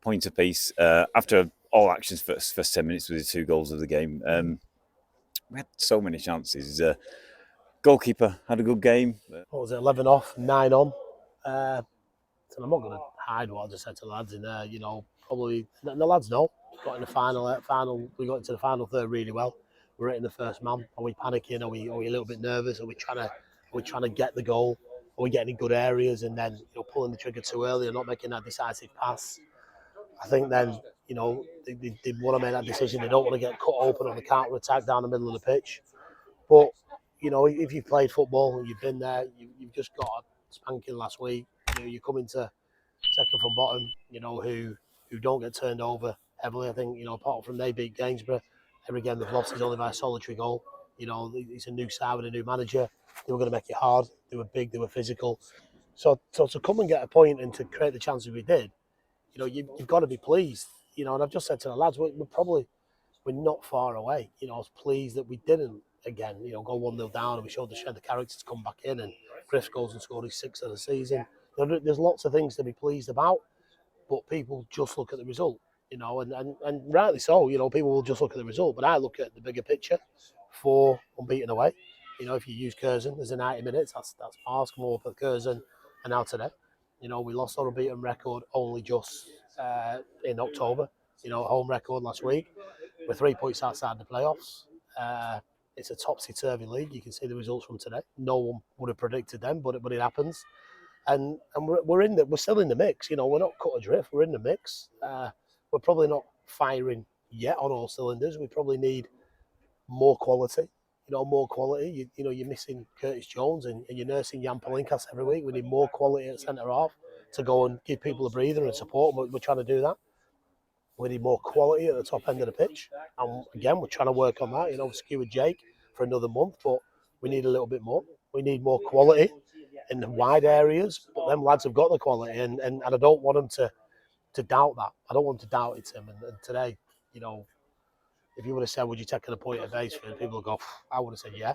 point apiece. After all actions, first 10 minutes with the 2 goals of the game. We had so many chances. Goalkeeper had a good game. What was it, 11 off, 9 on? So I'm not going to hide what I just said to the lads in there. Probably the lads know. Got in the final. We got into the final third really well. We're hitting the first man. Are we panicking? Are we a little bit nervous? Are we trying to get the goal? Are we getting in good areas and then pulling the trigger too early and not making that decisive pass? I think then they want to make that decision. They don't want to get cut open on the counter attack down the middle of the pitch. But if you've played football and you've been there, you've just got a spanking last week. You come into second from bottom, who don't get turned over heavily. I think, apart from they beat Gainsborough, every game they've lost is only by a solitary goal. It's a new side with a new manager. They were going to make it hard. They were big, they were physical. So to come and get a point and to create the chances we did, you've got to be pleased. And I've just said to the lads, we're not far away. I was pleased that we didn't, again, go 1-0 down and we showed the strength of character to come back in and Griff goes and scored his 6th of the season. There's lots of things to be pleased about, but people just look at the result, and rightly so. People will just look at the result, but I look at the bigger picture. 4 unbeaten away. If you use Curzon, there's a 90 minutes. That's Mars come over for Curzon, and now today, we lost our unbeaten record only just in October. Home record last week. We're 3 points outside the playoffs. It's a topsy-turvy league. You can see the results from today. No one would have predicted them, but it happens. And we're still in the mix. We're not cut adrift. We're in the mix. We're probably not firing yet on all cylinders. We probably need more quality. More quality. You're missing Curtis Jones and you're nursing Jan Palinkas every week. We need more quality at centre half to go and give people a breather and support. We're trying to do that. We need more quality at the top end of the pitch. And again, we're trying to work on that. We skewered Jake for another month, but we need a little bit more. We need more quality in the wide areas, but them lads have got the quality, and I don't want them to doubt that. I don't want them to doubt it, Tim. And today, if you would have said, would you take a point at Basford, people would go, I would have said yeah.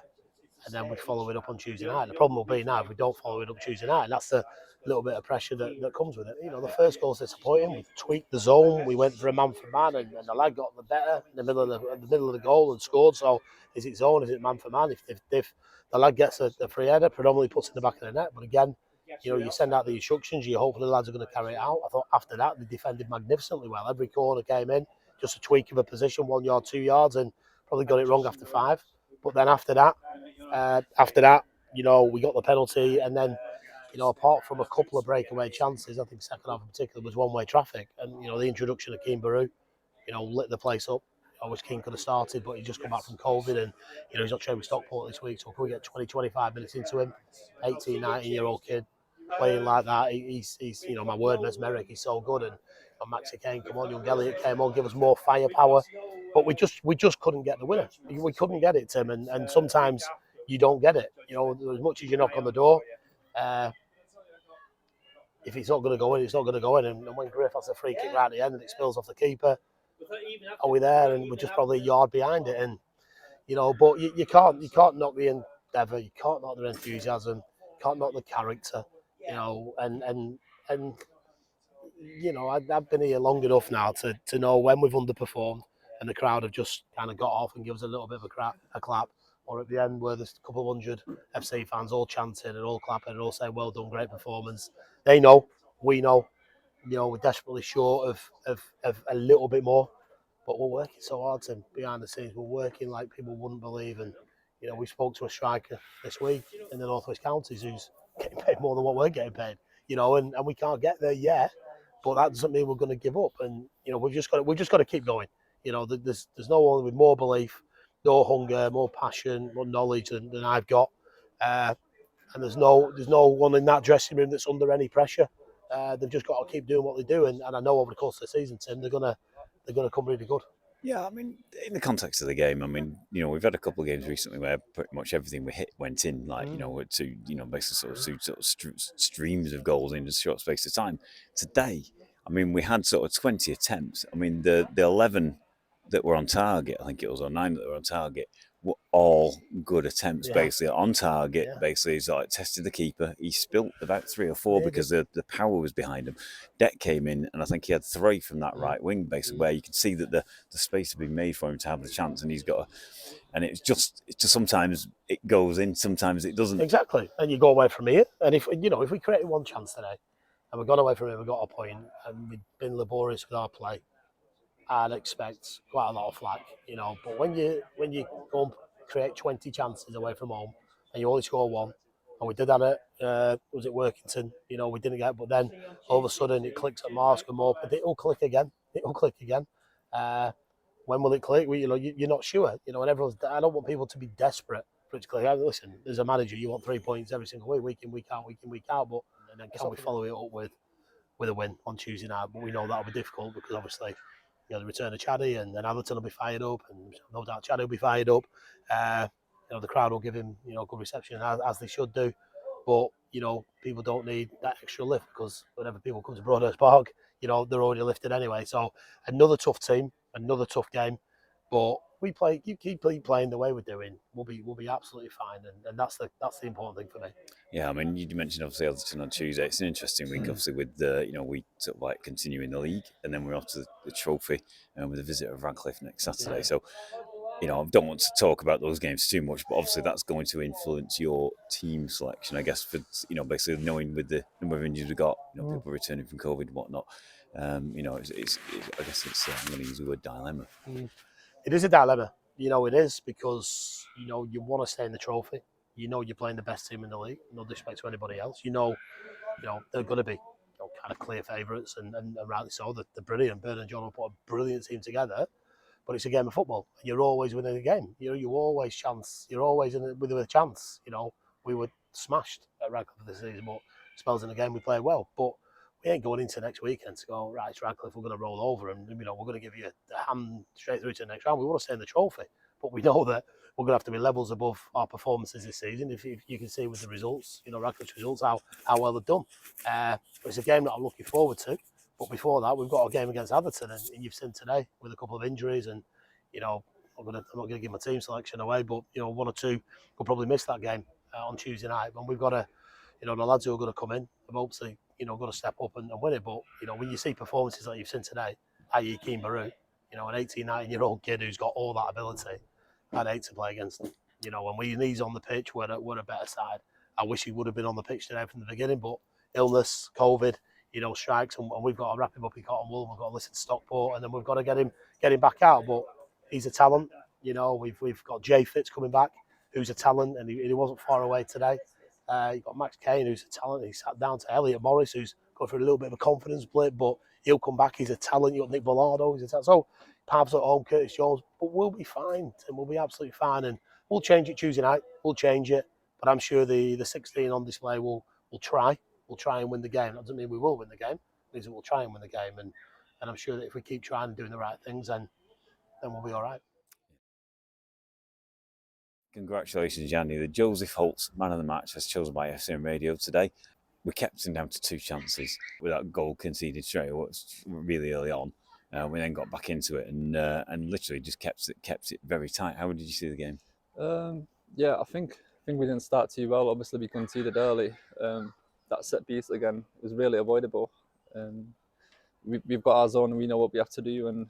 And then we'd follow it up on Tuesday night. The problem will be now if we don't follow it up Tuesday night, and that's the little bit of pressure that comes with it. The first goal's disappointing. We tweaked the zone. We went for a man for man, and the lad got the better in the middle of the goal and scored. So is it zone? Is it man for man? If the lad gets a free header, predominantly puts it in the back of the net. But again, you send out the instructions. You hopefully the lads are going to carry it out. I thought after that they defended magnificently well. Every corner came in, just a tweak of a position, 1 yard, 2 yards, and probably got it wrong after 5. But then after that, we got the penalty, and then, apart from a couple of breakaway chances, I think second half in particular was one-way traffic, and the introduction of Keane Baru, lit the place up. I wish Keane could have started, but he just come back from COVID, and he's not training with Stockport this week, so can we get 20-25 minutes into him? 18, 19-year-old kid playing like that. He's my word, mesmeric. He's so good, and Maxi Kane, come on, young Elliott came on, give us more firepower. But we just couldn't get the winner. We couldn't get it, Tim, and sometimes you don't get it. As much as you knock on the door, if it's not going to go in, it's not going to go in. And when Griff has a free kick right at the end and it spills off the keeper, are we there? And we're just probably a yard behind it. And but you can't knock the endeavour, you can't knock their enthusiasm, you can't knock the character. I've been here long enough now to know when we've underperformed and the crowd have just kind of got off and give us a little bit of a clap, or at the end where there's a couple of hundred FC fans all chanting and all clapping and all saying, well done, great performance. They know, we know, we're desperately short of a little bit more, but we're working so hard, Tim, behind the scenes. We're working like people wouldn't believe, and we spoke to a striker this week in the North West Counties who's getting paid more than what we're getting paid, and we can't get there yet, but that doesn't mean we're going to give up. And we've just got to keep going. There's no one with more belief, more hunger, more passion, more knowledge than I've got, and there's no one in that dressing room that's under any pressure. They've just got to keep doing what they do, and I know over the course of the season, Tim, they're gonna come really good. Yeah, I mean, in the context of the game, I mean, we've had a couple of games recently where pretty much everything we hit went in, like, basically sort of streams of goals in a short space of time. Today, I mean, we had sort of 20 attempts. I mean, the 11 that were on target, I think it was, or 9 that were on target, were all good attempts, Yeah. basically on target. Yeah. Basically, he's like tested the keeper. He spilt about 3 or 4 Yeah, he because the power was behind him. Deck came in, and I think he had 3 from that right wing, basically, where you can see that the space had been made for him to have the chance, and he's got. And it's just sometimes it goes in, sometimes it doesn't. Exactly. And you go away from here, and if we created one chance today, and we got away from it, we got a point, and we've been laborious with our play, I'd expect quite a lot of flack, But when you go and create 20 chances away from home, and you only score one, and we did that at was it Workington? We didn't get, but then all of a sudden it clicks at Marsk and more, but it'll click again. It'll click again. When will it click? You're not sure, and everyone's. I don't want people to be desperate for it to click. Listen, as a manager, you want 3 points every single week in, week out, but and then can we follow it up with a win on Tuesday night? But we know that'll be difficult because obviously, the return of Chaddy and then Atherton will be fired up, and no doubt Chaddy will be fired up. The crowd will give him, good reception as they should do. But people don't need that extra lift because whenever people come to Broadhurst Park, they're already lifted anyway. So another tough team, another tough game, but we play. You keep playing the way we're doing, we'll be absolutely fine, and that's the important thing for me. Yeah, I mean, you mentioned obviously Atherton on Tuesday. It's an interesting week, obviously, with the we sort of like continue in the league, and then we're off to the trophy with a visit of Radcliffe next Saturday. Yeah. So, I don't want to talk about those games too much, but obviously that's going to influence your team selection, I guess. For basically knowing with the number of injuries we got, people returning from COVID and whatnot. It's I guess it's I'm going to use the word dilemma. It is a dilemma. It is because you want to stay in the trophy. You're playing the best team in the league. No disrespect to anybody else. They're going to be kind of clear favourites, and rightly so. They're brilliant. Bernard and John will put a brilliant team together. But it's a game of football. You're always winning a game. You always chance. You're always with a chance. We were smashed at Radcliffe this season, but spells in the game we played well. But we ain't going into next weekend to go, right, it's Radcliffe, we're going to roll over and we're going to give you the hand straight through to the next round. We want to stay in the trophy, but we know that we're going to have to be levels above our performances this season. If you can see with the results, Radcliffe's results, how well they've done. It's a game that I'm looking forward to. But before that, we've got a game against Atherton, and you've seen today with a couple of injuries, and I'm not going to give my team selection away, but one or two will probably miss that game on Tuesday night. And we've got to, the lads who are going to come in have obviously got to step up and win it. But when you see performances like you've seen today, i.e. Keane Baru, an 18, 19-year-old kid who's got all that ability, I'd hate to play against him. And when he's on the pitch, we're a better side. I wish he would have been on the pitch today from the beginning, but illness, COVID, strikes, and we've got to wrap him up in cotton wool. We've got to listen to Stockport, and then we've got to get him back out. But he's a talent. We've got Jay Fitz coming back, who's a talent, and he wasn't far away today. You've got Max Kane, who's a talent. He sat down to Elliot Morris, who's going through a little bit of a confidence blip, but he'll come back. He's a talent. You've got Nick Bollardo, who's a talent. So Pabs at home, Curtis Jones, but we'll be fine, and we'll be absolutely fine. And we'll change it Tuesday night. We'll change it, but I'm sure the 16 on display will try. We'll try and win the game. That doesn't mean we will win the game. It means that we'll try and win the game. And I'm sure that if we keep trying and doing the right things, then we'll be all right. Congratulations, Yanni. The Joseph Holtz man of the match as chosen by FCM Radio today. We kept him down to 2 chances with that goal conceded straight away, really early on. We then got back into it and literally just kept it very tight. How did you see the game? Yeah, I think we didn't start too well. Obviously, we conceded early. That set piece again was really avoidable. We've got our zone and we know what we have to do, and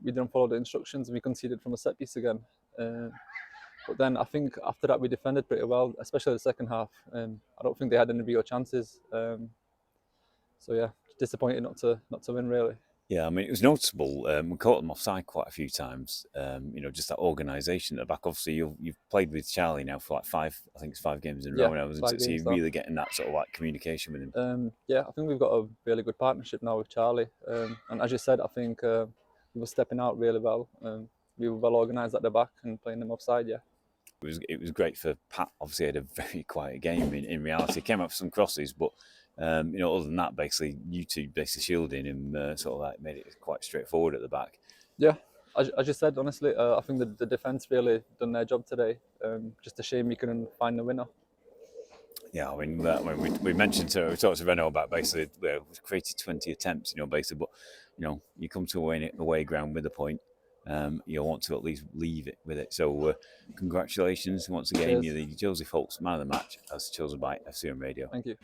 we didn't follow the instructions and we conceded from a set piece again. But then I think after that we defended pretty well, especially the second half. I don't think they had any real chances. So yeah, disappointed not to win really. Yeah, I mean, it was noticeable. We caught them offside quite a few times. Just that organisation at the back. Obviously, you've played with Charlie now for like 5 games in a row now, isn't it? So you're really getting that sort of like communication with him. Yeah, I think we've got a really good partnership now with Charlie. And as you said, I think we were stepping out really well. We were well organised at the back and playing them offside, yeah. It was great for Pat. Obviously, had a very quiet game in reality. He came up for some crosses, but other than that, basically, you two basically shielding him sort of like made it quite straightforward at the back. Yeah, as you said, honestly, I think the defence really done their job today. Just a shame we couldn't find the winner. Yeah, I mean, we mentioned we talked to Renault about basically we created 20 attempts, basically, but you come to away ground with a point. you want to at least leave it with it. So congratulations once again. Cheers. You're the Joseph Holtz man of the match as chosen by FCM Radio. Thank you.